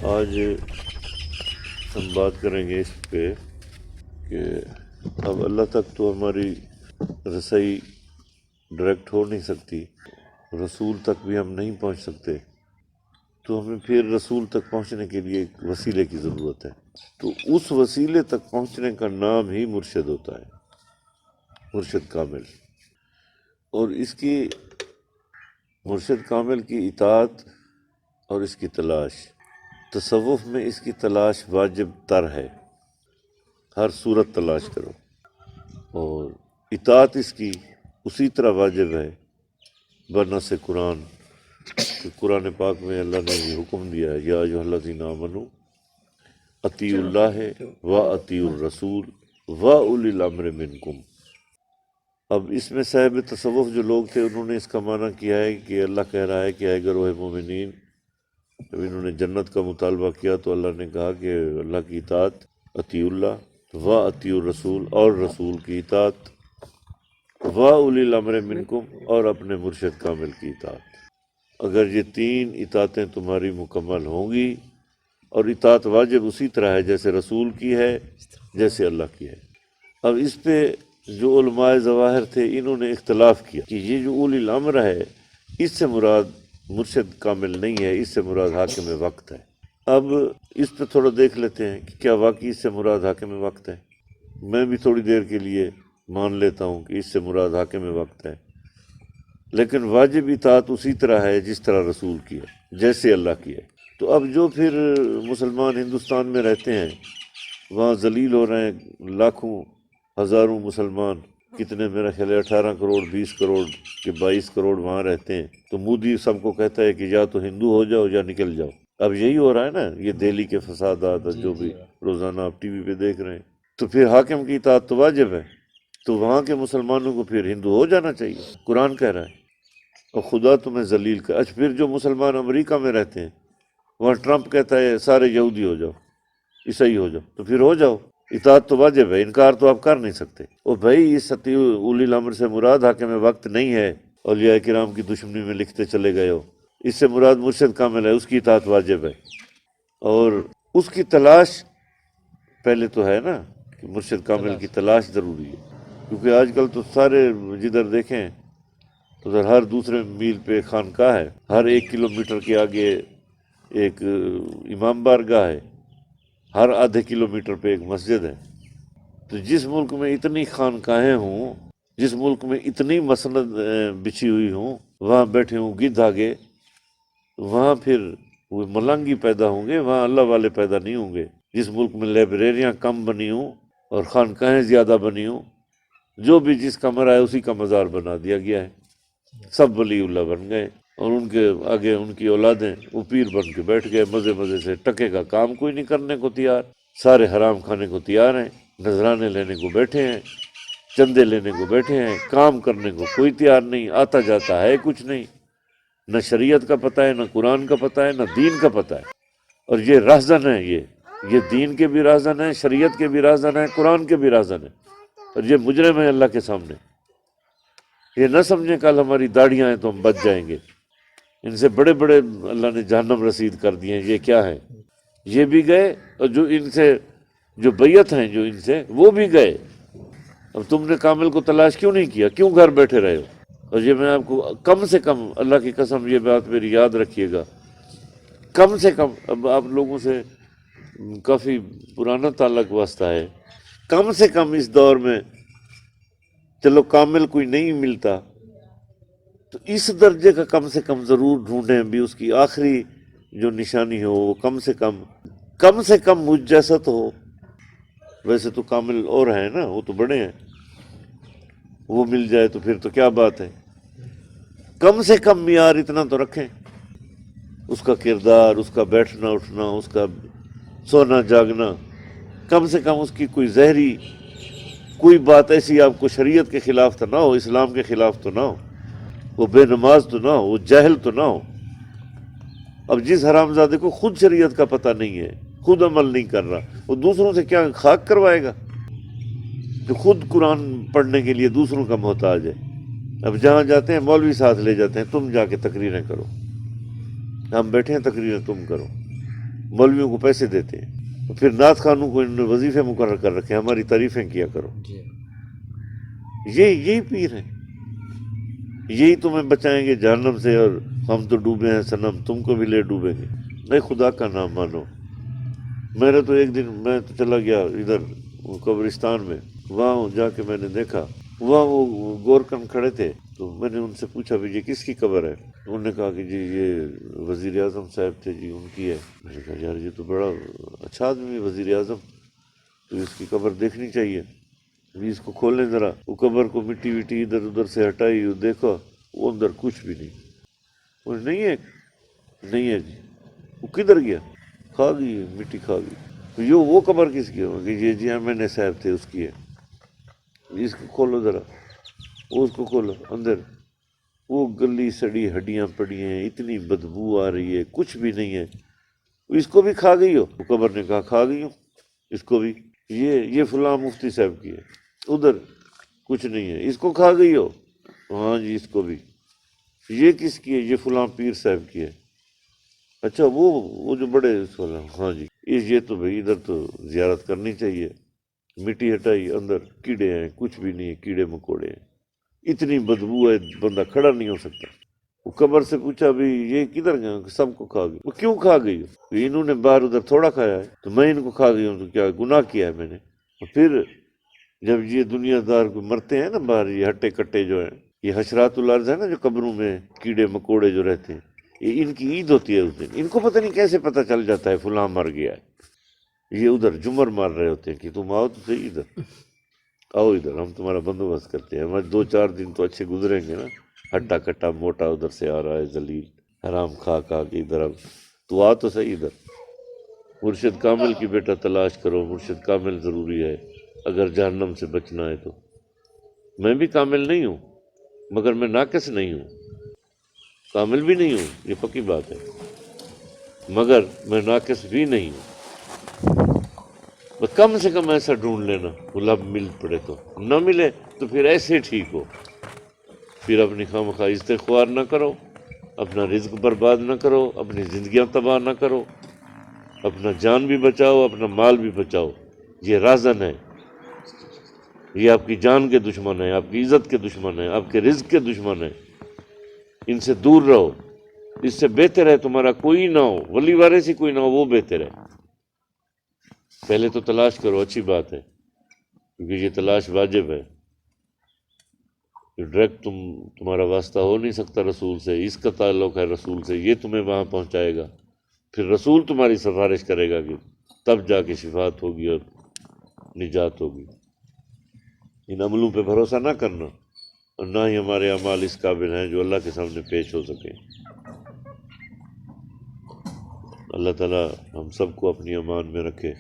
آج ہم بات کریں گے اس پہ کہ اب اللہ تک تو ہماری رسائی ڈائریکٹ ہو نہیں سکتی، رسول تک بھی ہم نہیں پہنچ سکتے، تو ہمیں پھر رسول تک پہنچنے کے لیے ایک وسیلے کی ضرورت ہے۔ تو اس وسیلے تک پہنچنے کا نام ہی مرشد ہوتا ہے، مرشد کامل۔ اور اس کی مرشد کامل کی اطاعت اور اس کی تلاش، تصوف میں اس کی تلاش واجب تر ہے، ہر صورت تلاش کرو، اور اطاعت اس کی اسی طرح واجب ہے بنص قرآن، کہ قرآن پاک میں اللہ نے یہ حکم دیا ہے، یا ایھا الذین آمنوا اطیعوا اللہ و اطیعوا الرسول و اولی الامر منکم۔ اب اس میں صاحب تصوف جو لوگ تھے انہوں نے اس کا معنی کیا ہے کہ اللہ کہہ رہا ہے کہ اے گروہ مومنین، جب انہوں نے جنت کا مطالبہ کیا تو اللہ نے کہا کہ اللہ کی اطاعت اطیعوا اللہ و اطیعوا الرسول، اور رسول کی اطاعت و اولی الامر منکم، اور اپنے مرشد کامل کی اطاعت۔ اگر یہ تین اطاعتیں تمہاری مکمل ہوں گی، اور اطاعت واجب اسی طرح ہے جیسے رسول کی ہے، جیسے اللہ کی ہے۔ اب اس پہ جو علماء ظواہر تھے انہوں نے اختلاف کیا کہ یہ جو اولی الامر ہے اس سے مراد مرشد کامل نہیں ہے، اس سے مراد حاکم وقت ہے۔ اب اس پہ تھوڑا دیکھ لیتے ہیں کہ کیا واقعی اس سے مراد حاکم وقت ہے۔ میں بھی تھوڑی دیر کے لیے مان لیتا ہوں کہ اس سے مراد حاکم وقت ہے، لیکن واجب اطاعت اسی طرح ہے جس طرح رسول کی ہے، جیسے اللہ کی ہے۔ تو اب جو پھر مسلمان ہندوستان میں رہتے ہیں وہاں ذلیل ہو رہے ہیں، لاکھوں ہزاروں مسلمان، کتنے میرا خیال ہے 18 کروڑ 20 کروڑ کہ 22 کروڑ وہاں رہتے ہیں، تو مودی سب کو کہتا ہے کہ یا تو ہندو ہو جاؤ یا نکل جاؤ۔ اب یہی ہو رہا ہے نا، یہ دہلی کے فسادات اور جو بھی روزانہ آپ ٹی وی پہ دیکھ رہے ہیں۔ تو پھر حاکم کی اطاعت تو واجب ہے، تو وہاں کے مسلمانوں کو پھر ہندو ہو جانا چاہیے، قرآن کہہ رہا ہے، اور خدا تمہیں ذلیل کر۔ اچھا پھر جو مسلمان امریکہ میں رہتے ہیں وہاں ٹرمپ کہتا ہے سارے یہودی ہو جاؤ، عیسائی ہو جاؤ، تو پھر ہو جاؤ، اطاعت تو واجب ہے، انکار تو آپ کر نہیں سکتے۔ اور بھائی اس اولی الامر سے مراد حاکم وقت نہیں ہے، اولیاء کرام کی دشمنی میں لکھتے چلے گئے ہو، اس سے مراد مرشد کامل ہے، اس کی اطاعت واجب ہے، اور اس کی تلاش پہلے تو ہے نا کہ مرشد کامل کی تلاش ضروری ہے، کیونکہ آج کل تو سارے جدھر دیکھیں ادھر ہر دوسرے میل پہ خانقاہ ہے، ہر 1 کلومیٹر کے آگے ایک امام بارگاہ ہے، ہر آدھے کلومیٹر پہ ایک مسجد ہے۔ تو جس ملک میں اتنی خانقاہیں ہوں، جس ملک میں اتنی مسند بچھی ہوئی ہوں، وہاں بیٹھے ہوں گدھ آگے، وہاں پھر وہ ملنگی پیدا ہوں گے، وہاں اللہ والے پیدا نہیں ہوں گے۔ جس ملک میں لائبریریاں کم بنی ہوں اور خانقاہیں زیادہ بنی ہوں، جو بھی جس کا مرا ہے اسی کا مزار بنا دیا گیا ہے، سب ولی اللہ بن گئے، اور ان کے آگے ان کی اولادیں وہ پیر بن کے بیٹھ گئے، مزے مزے سے، ٹکے کا کام کوئی نہیں کرنے کو تیار، سارے حرام کھانے کو تیار ہیں، نذرانے لینے کو بیٹھے ہیں، چندے لینے کو بیٹھے ہیں، کام کرنے کو کوئی تیار نہیں، آتا جاتا ہے کچھ نہیں، نہ شریعت کا پتہ ہے، نہ قرآن کا پتہ ہے، نہ دین کا پتہ ہے۔ اور یہ راہزن ہے، یہ دین کے بھی راہزن ہیں، شریعت کے بھی راہزن ہیں، قرآن کے بھی راہزن ہیں، اور یہ مجرم ہیں اللہ کے سامنے۔ یہ نہ سمجھیں کل ہماری داڑھیاں ہیں تو ہم بچ جائیں گے، ان سے بڑے بڑے اللہ نے جہنم رسید کر دیے ہیں۔ یہ کیا ہے؟ یہ بھی گئے، اور جو ان سے جو بیعت ہیں جو ان سے وہ بھی گئے۔ اب تم نے کامل کو تلاش کیوں نہیں کیا؟ کیوں گھر بیٹھے رہے ہو؟ اور یہ میں آپ کو کم سے کم، اللہ کی قسم یہ بات میری یاد رکھیے گا، کم سے کم، اب آپ لوگوں سے کافی پرانا تعلق واسطہ ہے، کم سے کم اس دور میں چلو کامل کوئی نہیں ملتا تو اس درجے کا کم سے کم ضرور ڈھونڈیں بھی، اس کی آخری جو نشانی ہو وہ کم سے کم مجھ جیسا تو ہو۔ ویسے تو کامل اور ہیں نا، وہ تو بڑے ہیں، وہ مل جائے تو پھر تو کیا بات ہے۔ کم سے کم معیار اتنا تو رکھیں، اس کا کردار، اس کا بیٹھنا اٹھنا، اس کا سونا جاگنا، کم سے کم اس کی کوئی زہری کوئی بات ایسی آپ کو شریعت کے خلاف تو نہ ہو، اسلام کے خلاف تو نہ ہو، وہ بے نماز تو نہ ہو، وہ جاہل تو نہ ہو۔ اب جس حرامزادے کو خود شریعت کا پتہ نہیں ہے، خود عمل نہیں کر رہا، وہ دوسروں سے کیا خاک کروائے گا کہ خود قرآن پڑھنے کے لیے دوسروں کا محتاج ہے۔ اب جہاں جاتے ہیں مولوی ساتھ لے جاتے ہیں، تم جا کے تقریریں کرو، ہم بیٹھے ہیں تقریریں تم کرو۔ مولویوں کو پیسے دیتے ہیں، تو پھر نعت خانوں کو انہوں نے وظیفے مقرر کر رکھے ہیں، ہماری تعریفیں کیا کرو۔ یہی پیر ہیں، یہی تمہیں بچائیں گے جہنم سے، اور ہم تو ڈوبے ہیں صنم، تم کو بھی لے ڈوبیں گے۔ نہیں، خدا کا نام مانو۔ میرے تو ایک دن میں تو چلا گیا ادھر قبرستان میں، وہاں جا کے میں نے دیکھا، وہاں وہ گورکن کھڑے تھے، تو میں نے ان سے پوچھا بھی یہ کس کی قبر ہے؟ انہوں نے کہا کہ جی یہ وزیر اعظم صاحب تھے جی، ان کی ہے۔ میں نے کہا یار یہ تو بڑا اچھا آدمی ہے وزیر اعظم، تو اس کی قبر دیکھنی چاہیے، ابھی اس کو کھولیں ذرا۔ وہ قبر کو مٹی وٹی ادھر ادھر سے ہٹائی، وہ دیکھا وہ اندر کچھ بھی نہیں۔ وہ نہیں ہے، نہیں ہے جی۔ وہ کدھر گیا؟ کھا گئی ہے، مٹی کھا گئی۔ تو یہ وہ قبر کس کی ہو؟ کہ یہ جی ایم این اے صاحب تھے، اس کی ہے۔ اس کو کھولو ذرا، وہ اس کو کھولو، اندر وہ گلی سڑی ہڈیاں پڑی ہیں، اتنی بدبو آ رہی ہے، کچھ بھی نہیں ہے۔ اس کو بھی کھا گئی ہو؟ وہ قبر نے کہا کھا گئی ہوں اس کو بھی۔ یہ فلاں مفتی صاحب کی ہے، ادھر کچھ نہیں ہے۔ اس کو کھا گئی ہو؟ ہاں جی اس کو بھی۔ یہ کس کی ہے؟ یہ فلاں پیر صاحب کی ہے۔ اچھا وہ جو بڑے اس والا، ہاں جی یہ تو بھائی ادھر تو زیارت کرنی چاہیے۔ مٹی ہٹائی، اندر کیڑے ہیں، کچھ بھی نہیں ہے، کیڑے مکوڑے ہیں، اتنی بدبو ہے بندہ کھڑا نہیں ہو سکتا۔ وہ قبر سے پوچھا بھی یہ کدھر گیا؟ سب کو کھا گئی۔ وہ کیوں کھا گئی ہو؟ انہوں نے باہر ادھر تھوڑا کھایا ہے، تو میں ان کو کھا گئی ہوں تو کیا گناہ کیا ہے میں نے؟ اور پھر جب یہ دنیا دار کو مرتے ہیں نا باہر، یہ ہٹے کٹے جو ہیں، یہ حشرات الارض ہے نا جو قبروں میں کیڑے مکوڑے جو رہتے ہیں، یہ ان کی عید ہوتی ہے اس دن۔ ان کو پتہ نہیں کیسے پتہ چل جاتا ہے فلاں مر گیا ہے۔ یہ ادھر جمر مار رہے ہوتے ہیں کہ تم آؤ تو صحیح ادھر، آؤ ادھر، ہم تمہارا بندوبست کرتے ہیں۔ ہمارے 2-4 دن تو اچھے گزریں گے نا۔ ہٹا کٹا موٹا ادھر سے آ رہا ہے، ذلیل حرام کھا کے ادھر، اب تو آ تو صحیح ادھر۔ مرشد کامل کی بیٹا تلاش کرو، مرشد کامل ضروری ہے اگر جہنم سے بچنا ہے۔ تو میں بھی کامل نہیں ہوں، مگر میں ناقص نہیں ہوں، کامل بھی نہیں ہوں، یہ پکی بات ہے، مگر میں ناقص بھی نہیں ہوں۔ کم سے کم ایسا ڈھونڈ لینا وہ لب مل پڑے، تو نہ ملے تو پھر ایسے ٹھیک ہو۔ پھر اپنی خواہ استغفار نہ کرو، اپنا رزق برباد نہ کرو، اپنی زندگیاں تباہ نہ کرو، اپنا جان بھی بچاؤ، اپنا مال بھی بچاؤ۔ یہ رازن ہے، یہ آپ کی جان کے دشمن ہے، آپ کی عزت کے دشمن ہے، آپ کے رزق کے دشمن ہے۔ ان سے دور رہو، اس سے بہتر ہے تمہارا کوئی نہ ہو، ولی وارث ہی کوئی نہ ہو، وہ بہتر ہے۔ پہلے تو تلاش کرو، اچھی بات ہے، کیونکہ یہ تلاش واجب ہے۔ ڈائریکٹ تمہارا واسطہ ہو نہیں سکتا رسول سے، اس کا تعلق ہے رسول سے، یہ تمہیں وہاں پہنچائے گا، پھر رسول تمہاری سفارش کرے گا کہ تب جا کے شفاعت ہوگی اور نجات ہوگی۔ ان عملوں پہ بھروسہ نہ کرنا، اور نہ ہی ہمارے اعمال اس قابل ہیں جو اللہ کے سامنے پیش ہو سکیں۔ اللہ تعالیٰ ہم سب کو اپنی امان میں رکھے۔